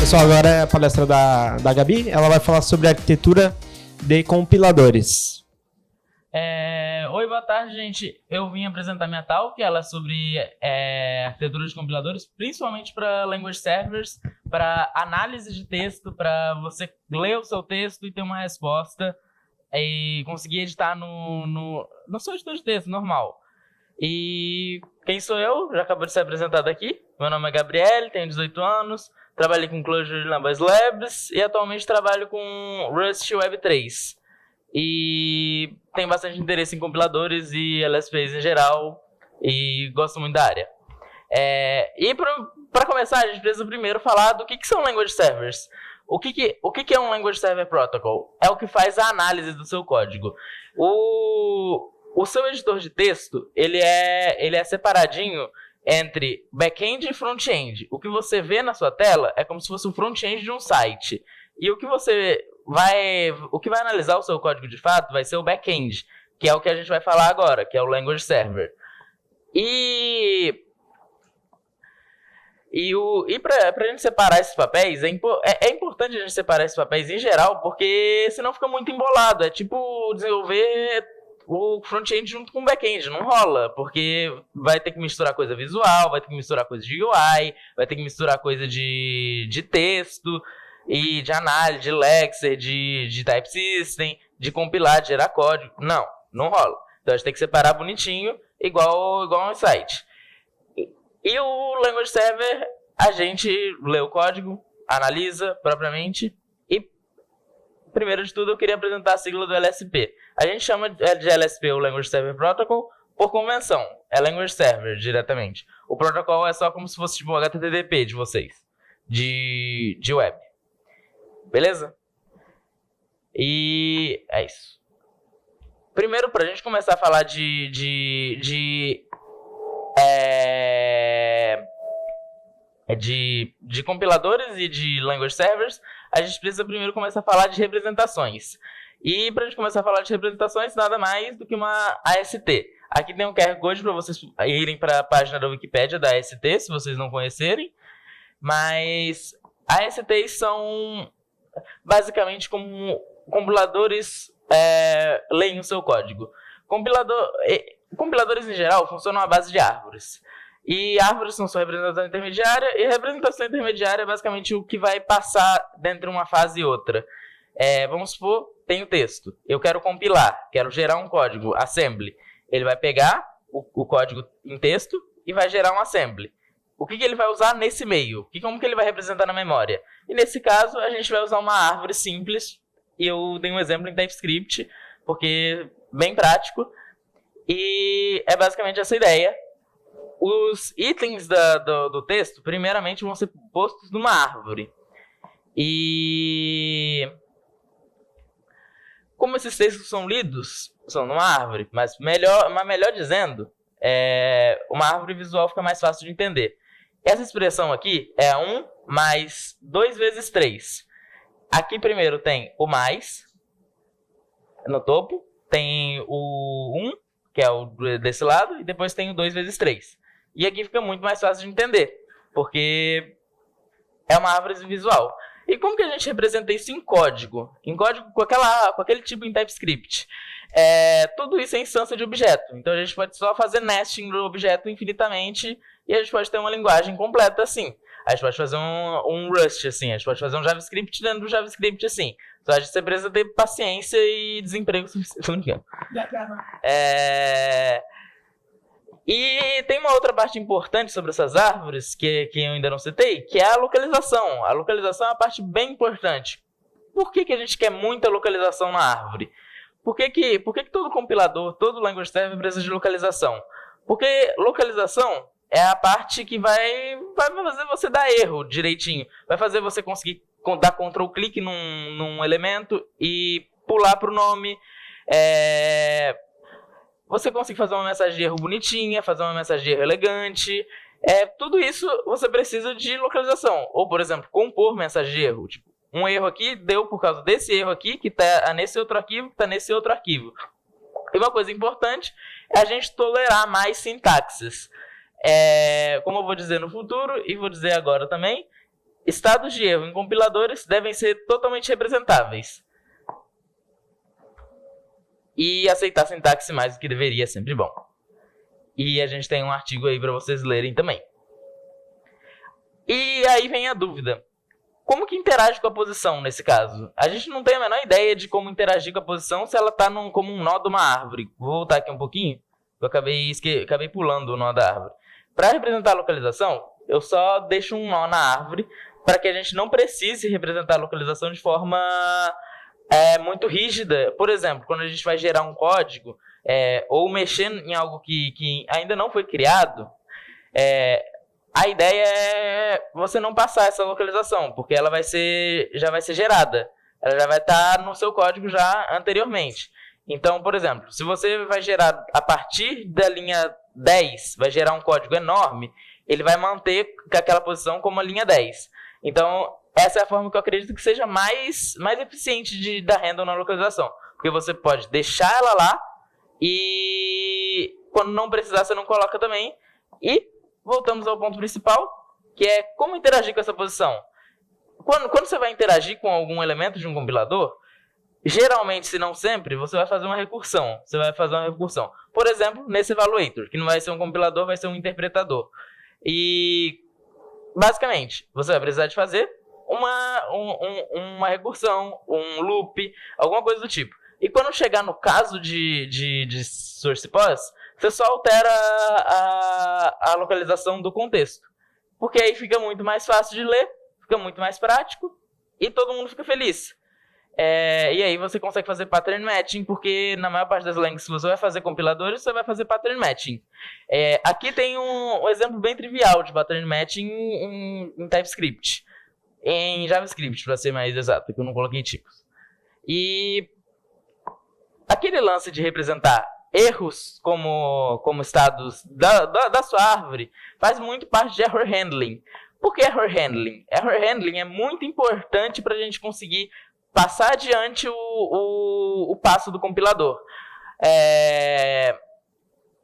pessoal, agora é a palestra da Gabi. Ela vai falar sobre arquitetura de compiladores. Oi, boa tarde, gente. Eu vim apresentar minha talk, ela é sobre arquitetura de compiladores, principalmente para language servers, para análise de texto, para você ler o seu texto e ter uma resposta e conseguir editar no seu editor de texto normal. E quem sou eu? Já acabou de ser apresentado aqui. Meu nome é Gabriel, tenho 18 anos, trabalhei com Clojure Language Labs e atualmente trabalho com Rust Web 3. E tenho bastante interesse em compiladores e LSPs em geral e gosto muito da área. E para começar, a gente precisa primeiro falar do que são language servers. O que é um Language Server Protocol? É o que faz a análise do seu código. O seu editor de texto, ele é separadinho entre back-end e front-end. O que você vê na sua tela é como se fosse o front-end de um site. E o que vai analisar o seu código de fato vai ser o back-end, que é o que a gente vai falar agora, que é o Language Server. E para a gente separar esses papéis, é importante a gente separar esses papéis em geral, porque senão fica muito embolado. É tipo desenvolver o front-end junto com o back-end, não rola, porque vai ter que misturar coisa visual, vai ter que misturar coisa de UI, vai ter que misturar coisa de texto, e de análise, de Lexer, de type system, de compilar, de gerar código. Não rola. Então a gente tem que separar bonitinho, igual um site. E o Language Server, a gente lê o código, analisa propriamente. E, primeiro de tudo, eu queria apresentar a sigla do LSP. A gente chama de LSP, o Language Server Protocol, por convenção. É Language Server, diretamente. O protocolo é só como se fosse tipo o HTTP de vocês, de web. Beleza? E é isso. Primeiro, pra gente começar a falar de compiladores e de language servers, a gente precisa primeiro começar a falar de representações. E pra gente começar a falar de representações, nada mais do que uma AST. Aqui tem um QR Code para vocês irem para a página da Wikipédia da AST, se vocês não conhecerem. Mas ASTs são basicamente como compiladores leem o seu código. Compiladores em geral funcionam à base de árvores. E árvores são sua representação intermediária, e representação intermediária é basicamente o que vai passar dentro de uma fase e outra. Vamos supor, tem o texto. Eu quero compilar, quero gerar um código, assembly. Ele vai pegar o código em texto e vai gerar um assembly. O que ele vai usar nesse meio? Como que ele vai representar na memória? E nesse caso, a gente vai usar uma árvore simples. E eu dei um exemplo em TypeScript, porque é bem prático. E é basicamente essa ideia. Os itens do texto, primeiramente, vão ser postos numa árvore. E como esses textos são lidos, são numa árvore. Mas melhor dizendo, uma árvore visual fica mais fácil de entender. Essa expressão aqui é 1 mais 2 vezes 3. Aqui primeiro tem o mais, no topo, tem o 1, que é o desse lado, e depois tem o 2 vezes 3. E aqui fica muito mais fácil de entender, porque é uma árvore visual. E como que a gente representa isso em código? Em código com aquele tipo em TypeScript. Tudo isso é instância de objeto. Então a gente pode só fazer nesting do objeto infinitamente e a gente pode ter uma linguagem completa assim. A gente pode fazer um Rust assim, a gente pode fazer um JavaScript dentro do JavaScript assim. Só a gente precisa ter paciência e desemprego suficiente. E tem uma outra parte importante sobre essas árvores que eu ainda não citei, que é a localização. A localização é uma parte bem importante. Por que a gente quer muita localização na árvore? Por que todo compilador, todo language server precisa de localização? Porque localização é a parte que vai fazer você dar erro direitinho. Vai fazer você conseguir dar Ctrl-clique num elemento e pular para o nome. Você consegue fazer uma mensagem de erro bonitinha, fazer uma mensagem de erro elegante. Tudo isso você precisa de localização. Ou, por exemplo, compor mensagem de erro. Tipo, um erro aqui deu por causa desse erro aqui, que está nesse outro arquivo, que está nesse outro arquivo. E uma coisa importante é a gente tolerar mais sintaxes. Como eu vou dizer no futuro, e vou dizer agora também, estados de erro em compiladores devem ser totalmente representáveis. E aceitar sintaxe mais do que deveria é sempre bom. E a gente tem um artigo aí para vocês lerem também. E aí vem a dúvida. Como que interage com a posição nesse caso? A gente não tem a menor ideia de como interagir com a posição se ela está como um nó de uma árvore. Vou voltar aqui um pouquinho. Eu acabei pulando o nó da árvore. Para representar a localização, eu só deixo um nó na árvore para que a gente não precise representar a localização de forma muito rígida. Por exemplo, quando a gente vai gerar um código ou mexer em algo que ainda não foi criado, a ideia é você não passar essa localização, porque ela já vai ser gerada. Ela já vai estar no seu código já anteriormente. Então, por exemplo, se você vai gerar a partir da linha 10, vai gerar um código enorme, ele vai manter aquela posição como a linha 10. Então, essa é a forma que eu acredito que seja mais eficiente de dar handle na localização. Porque você pode deixar ela lá e quando não precisar você não coloca também. E voltamos ao ponto principal, que é como interagir com essa posição. Quando você vai interagir com algum elemento de um compilador, geralmente, se não sempre, você vai fazer uma recursão. Por exemplo, nesse evaluator, que não vai ser um compilador, vai ser um interpretador. E, basicamente, você vai precisar de fazer uma recursão, um loop, alguma coisa do tipo. E quando chegar no caso de source pos, você só altera a localização do contexto. Porque aí fica muito mais fácil de ler, fica muito mais prático e todo mundo fica feliz. E aí você consegue fazer pattern matching, porque na maior parte das línguas que você vai fazer compiladores, você vai fazer pattern matching. Aqui tem um exemplo bem trivial de pattern matching em TypeScript. Em JavaScript, para ser mais exato, que eu não coloquei tipos. E aquele lance de representar erros como estados da sua árvore faz muito parte de error handling. Por que error handling? Error handling é muito importante para a gente conseguir passar adiante o passo do compilador.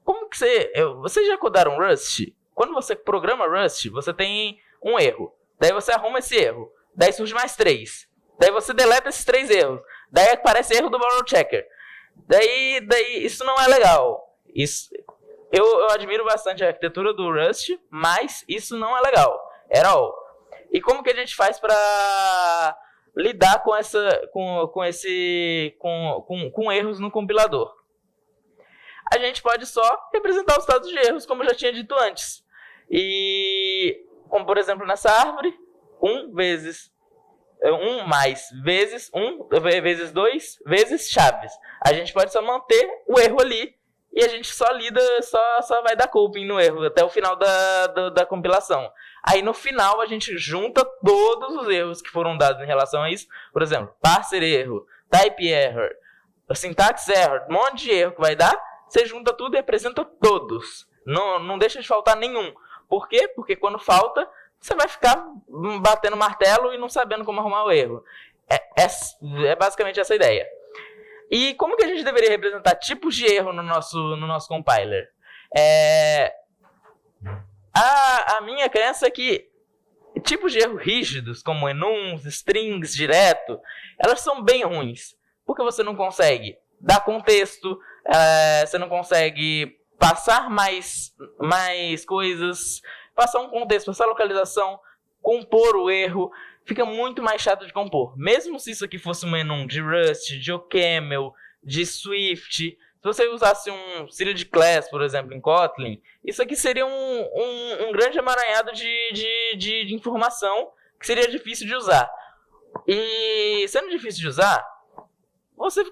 Como que vocês já codaram Rust? Quando você programa Rust, você tem um erro. Daí você arruma esse erro. Daí surge mais 3. Daí você deleta esses 3 erros. Daí aparece erro do borrow checker. Daí isso não é legal. Eu admiro bastante a arquitetura do Rust, mas isso não é legal. At all. E como que a gente faz para lidar com erros no compilador? A gente pode só representar os estados de erros, como eu já tinha dito antes. E, como por exemplo nessa árvore, 1 vezes 2 vezes chaves. A gente pode só manter o erro ali e a gente só lida, só vai dar coping no erro até o final da compilação. Aí no final a gente junta todos os erros que foram dados em relação a isso. Por exemplo, parser erro, type error, syntax error, um monte de erro que vai dar. Você junta tudo e apresenta todos. Não deixa de faltar nenhum. Por quê? Porque quando falta, você vai ficar batendo martelo e não sabendo como arrumar o erro. É basicamente essa a ideia. E como que a gente deveria representar tipos de erro no nosso compiler? A minha crença é que tipos de erro rígidos, como enums, strings, direto, elas são bem ruins. Porque você não consegue dar contexto, você não consegue passar mais coisas, passar um contexto, passar localização, compor o erro, fica muito mais chato de compor. Mesmo se isso aqui fosse um enum de Rust, de OCaml, de Swift, se você usasse um series class, por exemplo, em Kotlin, isso aqui seria um grande emaranhado de informação que seria difícil de usar. E sendo difícil de usar, você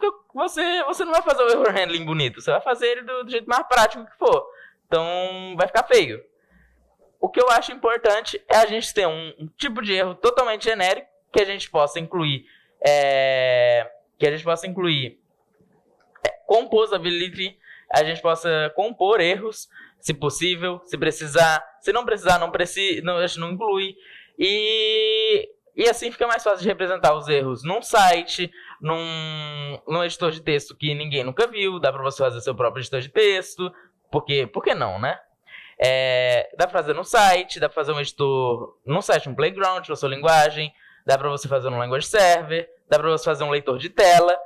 não vai fazer o error handling bonito, você vai fazer ele do jeito mais prático que for. Então vai ficar feio. O que eu acho importante é a gente ter um tipo de erro totalmente genérico que a gente possa incluir composability, a gente possa compor erros, se possível, se precisar. Se não precisar, a gente não inclui. E assim fica mais fácil de representar os erros num site, num editor de texto que ninguém nunca viu. Dá para você fazer seu próprio editor de texto. Por que não, né? Dá pra fazer no site, dá pra fazer um editor no site, um playground com a sua linguagem, dá pra você fazer no language server, dá pra você fazer um leitor de tela.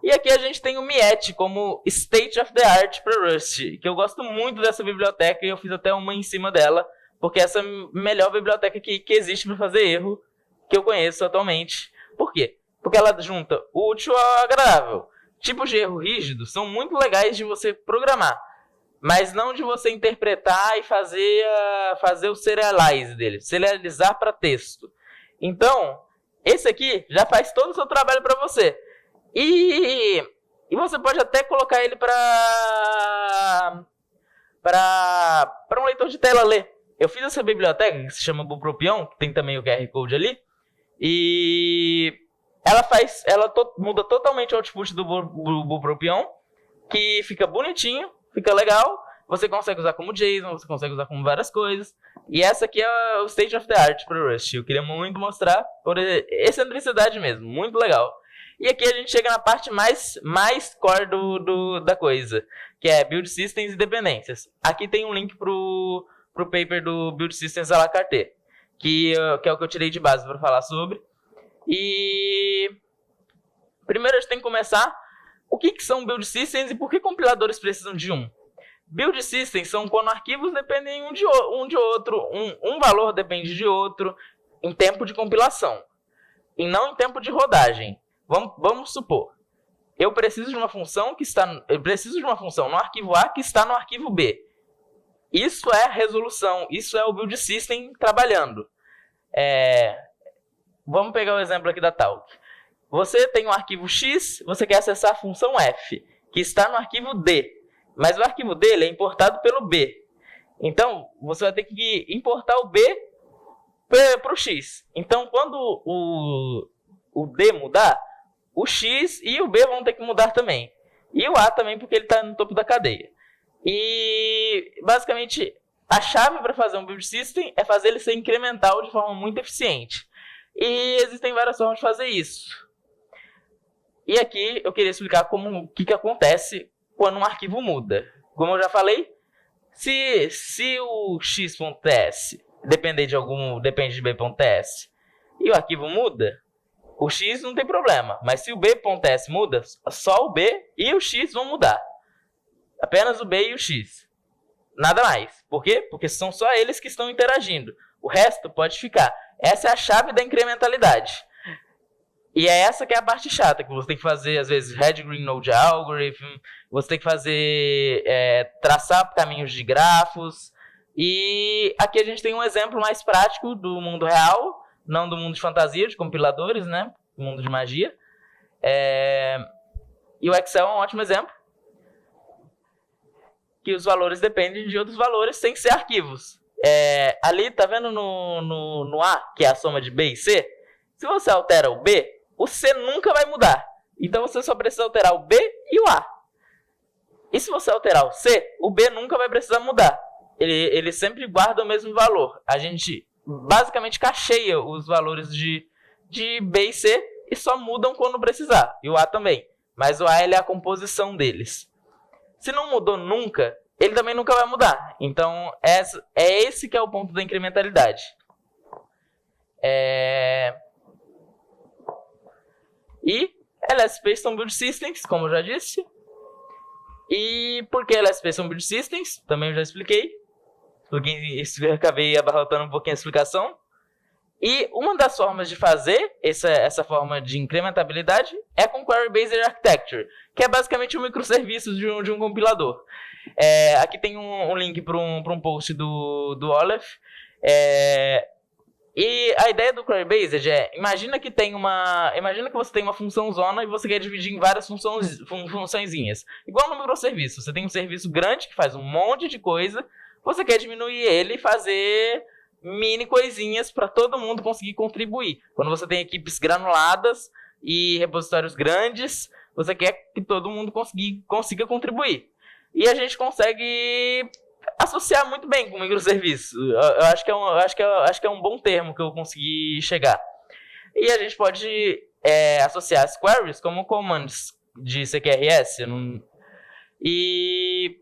E aqui a gente tem o Miette como State of the Art para Rust, que eu gosto muito dessa biblioteca e eu fiz até uma em cima dela, porque essa é a melhor biblioteca que existe para fazer erro que eu conheço atualmente. Por quê? Porque ela junta o útil ao agradável. Tipos de erro rígidos são muito legais de você programar, mas não de você interpretar e fazer o serialize dele, serializar para texto. Então, esse aqui já faz todo o seu trabalho para você. E você pode até colocar ele para um leitor de tela ler. Eu fiz essa biblioteca que se chama Bupropion, que tem também o QR Code ali. E ela muda totalmente o output do Bupropion, que fica bonitinho, fica legal. Você consegue usar como JSON, você consegue usar como várias coisas. E essa aqui é o State of the Art para o Rust. Eu queria muito mostrar por excentricidade mesmo, muito legal. E aqui a gente chega na parte mais core da coisa, que é Build Systems e Dependências. Aqui tem um link pro paper do Build Systems à la carte, que é o que eu tirei de base para falar sobre. E primeiro a gente tem que começar o que são Build Systems e por que compiladores precisam de um. Build Systems são quando arquivos dependem um de outro, um valor depende de outro em tempo de compilação, e não em tempo de rodagem. Vamos supor, eu preciso de uma função no arquivo A que está no arquivo B. Isso é a resolução, isso é o build system trabalhando. Vamos pegar o exemplo aqui da Talk. Você tem um arquivo X, você quer acessar a função F, que está no arquivo D, mas o arquivo dele é importado pelo B. Então, você vai ter que importar o B para o X. Então, quando o D mudar, o X e o B vão ter que mudar também. E o A também, porque ele está no topo da cadeia. E, basicamente, a chave para fazer um build system é fazer ele ser incremental de forma muito eficiente. E existem várias formas de fazer isso. E aqui eu queria explicar o que acontece quando um arquivo muda. Como eu já falei, se o x.ts depende de b.ts e o arquivo muda, o x não tem problema, mas se o b.s muda, só o b e o x vão mudar. Apenas o b e o x. Nada mais. Por quê? Porque são só eles que estão interagindo. O resto pode ficar. Essa é a chave da incrementalidade. E é essa que é a parte chata, que você tem que fazer, às vezes, Red Green Node Algorithm, você tem que fazer, traçar caminhos de grafos. E aqui a gente tem um exemplo mais prático do mundo real, não do mundo de fantasia, de compiladores, né? Do mundo de magia. E o Excel é um ótimo exemplo. Que os valores dependem de outros valores sem ser arquivos. Ali, tá vendo no A, que é a soma de B e C? Se você altera o B, o C nunca vai mudar. Então você só precisa alterar o B e o A. E se você alterar o C, o B nunca vai precisar mudar. Ele sempre guarda o mesmo valor. A gente basicamente cacheia os valores de B e C e só mudam quando precisar. E o A também. Mas o A ele é a composição deles. Se não mudou nunca, ele também nunca vai mudar. Então, esse que é o ponto da incrementalidade. E LSP são build systems, como eu já disse. E por que LSP são build systems? Também eu já expliquei. Acabei abarrotando um pouquinho a explicação. E uma das formas de fazer essa forma de incrementabilidade é com Query Based Architecture, que é basicamente um microserviço de um compilador. Aqui tem um link para um post do Olaf. E a ideia do Query Based imagina que você tem uma função zona e você quer dividir em várias funçõezinhas. Igual no microserviço, você tem um serviço grande que faz um monte de coisa, você quer diminuir ele e fazer mini coisinhas para todo mundo conseguir contribuir. Quando você tem equipes granuladas e repositórios grandes, você quer que todo mundo consiga contribuir. E a gente consegue associar muito bem com o microserviço. Eu acho que é um bom termo que eu consegui chegar. E a gente pode associar as queries como commands de CQRS. E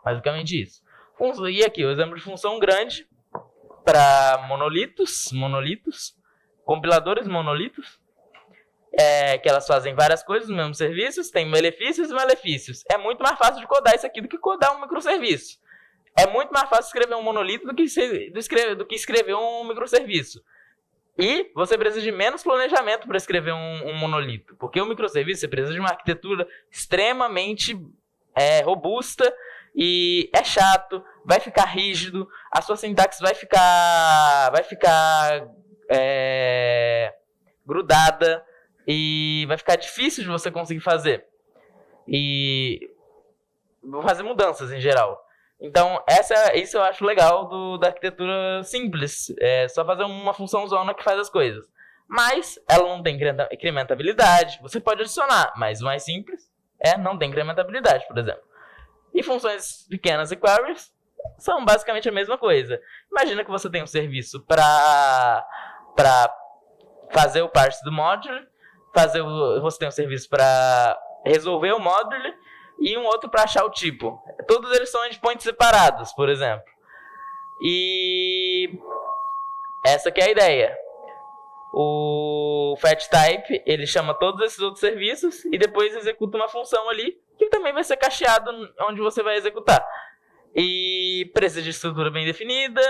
basicamente isso. E aqui, o exemplo de função grande para monolitos, compiladores monolitos, que elas fazem várias coisas nos mesmos serviços, tem benefícios e malefícios. É muito mais fácil de codar isso aqui do que codar um microserviço. É muito mais fácil escrever um monolito do que escrever um microserviço. E você precisa de menos planejamento para escrever um monolito. Porque o microserviço você precisa de uma arquitetura extremamente robusta e é chato, vai ficar rígido, a sua sintaxe vai ficar grudada e vai ficar difícil de você conseguir fazer. E vou fazer mudanças em geral. Então, isso eu acho legal da arquitetura simples. É só fazer uma função zona que faz as coisas. Mas ela não tem incrementabilidade. Você pode adicionar, mas o mais simples não tem incrementabilidade, por exemplo. E funções pequenas e queries são basicamente a mesma coisa. Imagina que você tem um serviço para fazer o parse do module, você tem um serviço para resolver o module, e um outro para achar o tipo. Todos eles são endpoints separados, por exemplo. E essa que é a ideia. O fetchType, ele chama todos esses outros serviços e depois executa uma função ali que também vai ser cacheado onde você vai executar. E precisa de estrutura bem definida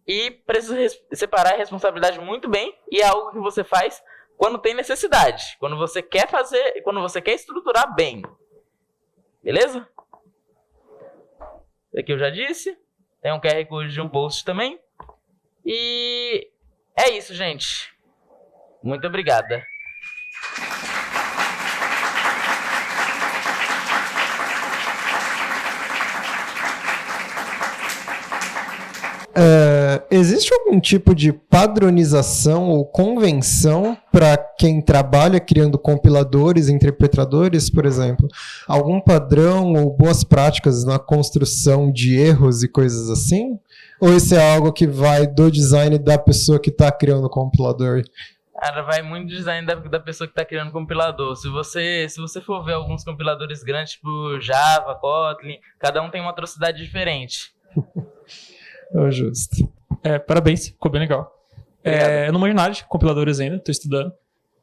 e precisa separar a responsabilidade muito bem, e é algo que você faz quando tem necessidade, quando você quer estruturar bem. Beleza? Aqui eu já disse. Tem um QR Code de um post também. E é isso, gente. Muito obrigada. Existe algum tipo de padronização ou convenção para quem trabalha criando compiladores, interpretadores, por exemplo? Algum padrão ou boas práticas na construção de erros e coisas assim? Ou isso é algo que vai do design da pessoa que está criando o compilador? Cara, vai muito do design da pessoa que está criando o compilador. Se você for ver alguns compiladores grandes, tipo Java, Kotlin, cada um tem uma atrocidade diferente. Justo. Parabéns, ficou bem legal. Eu não manjo nada de compiladores ainda, estou estudando.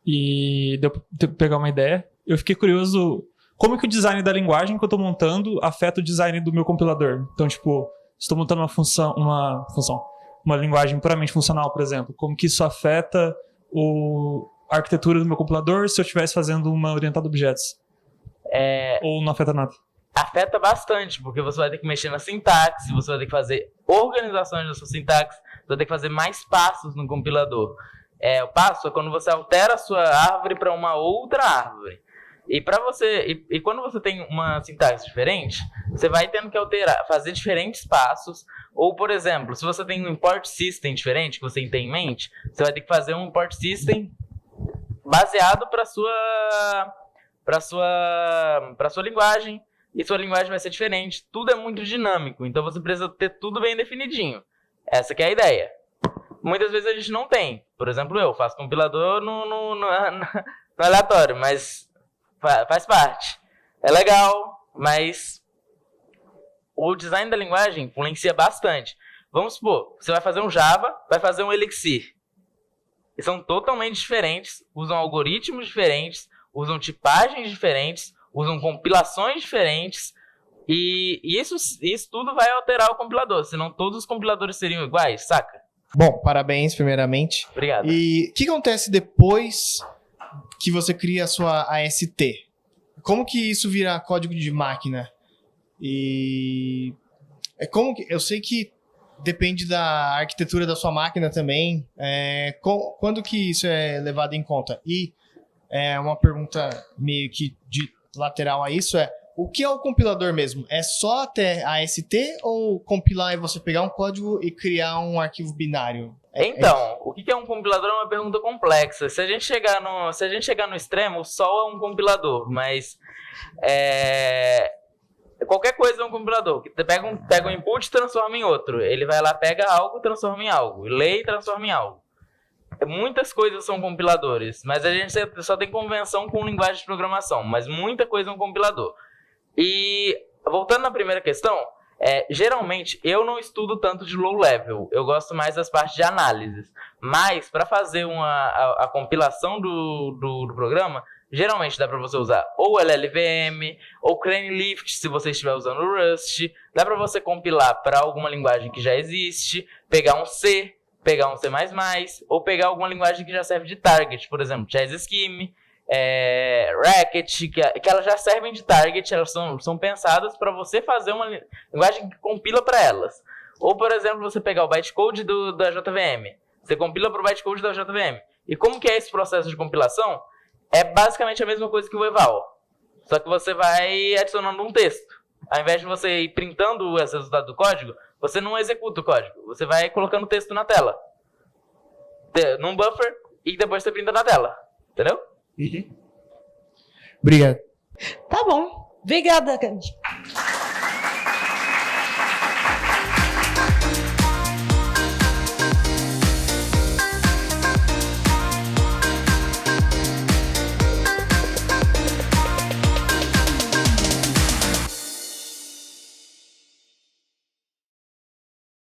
E deu pra pegar uma ideia. Eu fiquei curioso como que o design da linguagem que eu estou montando afeta o design do meu compilador. Então, tipo, estou montando uma linguagem puramente funcional, por exemplo. Como que isso afeta a arquitetura do meu compilador se eu estivesse fazendo uma orientada a objetos? Ou não afeta nada? Afeta bastante, porque você vai ter que mexer na sintaxe, você vai ter que fazer organizações da sua sintaxe, você vai ter que fazer mais passos no compilador. O passo é quando você altera a sua árvore para uma outra árvore. E quando você tem uma sintaxe diferente, você vai tendo que fazer diferentes passos. Ou, por exemplo, se você tem um import system diferente que você tem em mente, você vai ter que fazer um import system baseado para sua linguagem. E sua linguagem vai ser diferente. Tudo é muito dinâmico, então você precisa ter tudo bem definidinho. Essa que é a ideia. Muitas vezes a gente não tem. Por exemplo, eu faço compilador no aleatório, mas faz parte. É legal, mas o design da linguagem influencia bastante. Vamos supor, você vai fazer um Java, vai fazer um Elixir. Eles são totalmente diferentes, usam algoritmos diferentes, usam tipagens diferentes, usam compilações diferentes, e isso tudo vai alterar o compilador, senão todos os compiladores seriam iguais, saca? Bom, parabéns primeiramente. Obrigado. E o que acontece depois que você cria a sua AST? Como que isso vira código de máquina? E eu sei que depende da arquitetura da sua máquina também. Quando que isso é levado em conta? E uma pergunta meio que de lateral a isso o que é o compilador mesmo? É só até AST ou compilar é você pegar um código e criar um arquivo binário? Então, o que é um compilador é uma pergunta complexa. Se a gente chegar no extremo, o Sol é um compilador, mas qualquer coisa é um compilador. Que pega um input e transforma em outro. Ele vai lá, pega algo, transforma em algo. Lê e transforma em algo. Muitas coisas são compiladores, mas a gente só tem convenção com linguagem de programação, mas muita coisa é um compilador. E, voltando na primeira questão, Geralmente, eu não estudo tanto de low level, eu gosto mais das partes de análises. Mas, para fazer a compilação do programa, geralmente dá para você usar ou LLVM, ou CraneLift, se você estiver usando o Rust. Dá para você compilar para alguma linguagem que já existe, pegar um C, pegar um C++, ou pegar alguma linguagem que já serve de target, por exemplo, ChessScheme, Racket, que elas já servem de target, elas são pensadas para você fazer uma linguagem que compila para elas. Ou, por exemplo, você pegar o bytecode da JVM, você compila para o bytecode da JVM. E como que é esse processo de compilação? É basicamente a mesma coisa que o eval, só que você vai adicionando um texto. Ao invés de você ir printando esse resultado do código, você não executa o código, você vai colocando texto na tela, num buffer, e depois você printa na tela, entendeu? Obrigado. Tá bom. Obrigada, Candy.